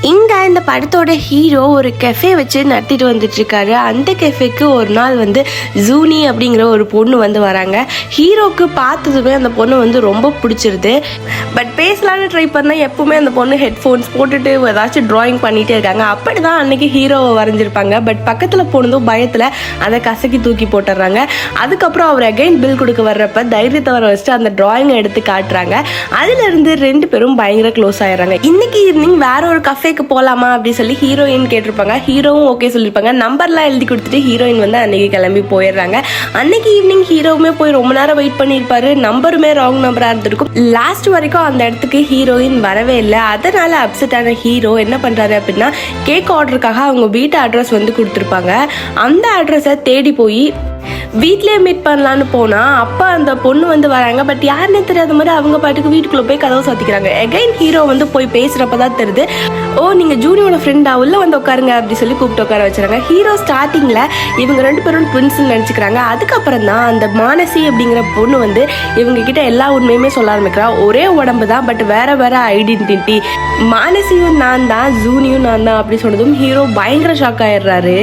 இங்கே இந்த படத்தோட ஹீரோ ஒரு கெஃபே வச்சு நடத்திட்டு வந்துட்டுருக்காரு. அந்த கெஃபேக்கு ஒரு நாள் வந்து ஜூனி அப்படிங்கிற ஒரு பொண்ணு வந்து வராங்க. ஹீரோக்கு பார்த்ததுமே அந்த பொண்ணு வந்து ரொம்ப பிடிச்சிருது. பட் பேசலான்னு ட்ரை பண்ணால் எப்பவுமே அந்த பொண்ணு ஹெட்ஃபோன்ஸ் போட்டுட்டு ஏதாச்சும் ட்ராயிங் பண்ணிகிட்டே இருக்காங்க. அப்படி தான் அன்றைக்கி ஹீரோவை வரைஞ்சிருப்பாங்க. பட் பக்கத்தில் போனதும் பயத்தில் அதை கசக்கி தூக்கி போட்டுடுறாங்க. அதுக்கப்புறம் அவர் அகைன் பில் கொடுக்க வர்றப்ப தைரியத்தை வர வச்சுட்டு அந்த ட்ராயிங்கை எடுத்து காட்டுறாங்க. அதுலேருந்து 2 பேரும் பயங்கர க்ளோஸ் ஆயிடுறாங்க. இன்னைக்கு ஈவினிங் வேற ஒரு கஃபேக்கு போகலாமா அப்படி சொல்லி ஹீரோயின் கேட்டிருப்பாங்க. ஹீரோவும் ஓகே சொல்லியிருப்பாங்க. நம்பர்லாம் எழுதி கொடுத்துட்டு ஹீரோயின் வந்து அன்னைக்கு கிளம்பி போயிடுறாங்க. அன்னைக்கு ஈவினிங் ஹீரோவுமே போய் ரொம்ப நேரம் வெயிட் பண்ணியிருப்பாரு. நம்பருமே ராங் நம்பராக இருந்திருக்கும். லாஸ்ட் வரைக்கும் அந்த இடத்துக்கு ஹீரோயின் வரவே இல்லை. அதனால அப்செட்டான ஹீரோ என்ன பண்ணுறாரு அப்படின்னா கேக் ஆர்டருக்காக அவங்க வீட்டு அட்ரஸ் வந்து கொடுத்துருப்பாங்க. அந்த அட்ரஸை தேடி போய் வீட்லேயே மீட் பண்ணலான்னு போனால் அப்போ அந்த பொண்ணு வந்து வராங்க. பட் யாருன்னே தெரியாத மாதிரி அவங்க பாட்டுக்கு வீட்டுக்குள்ளே போய் கதவை சாத்திக்கிறாங்க. எகைன் ஹீரோ வந்து போய் பேசுகிறப்ப தான் தெரியுது, ஓ நீங்கள் ஜூனியோட ஃப்ரெண்டா, உள்ளே வந்து உட்காருங்க அப்படி சொல்லி கூப்பிட்டு உட்கார வச்சுறாங்க. ஹீரோ ஸ்டார்டிங்கில் இவங்க 2 பேரும் ட்வின்ஸ்ன்னு நினச்சிக்கிறாங்க. அதுக்கப்புறம் தான் அந்த மானசி அப்படிங்கிற பொண்ணு வந்து இவங்க கிட்ட எல்லா உண்மையுமே சொல்ல ஆரம்பிக்கிறா. ஒரே உடம்பு தான், பட் வேற வேற ஐடென்டிட்டி. மானசியும் நான் தான், ஜூனியும் நான் தான் அப்படி சொன்னதும் ஹீரோ பயங்கர ஷாக் ஆயிடுறாரு.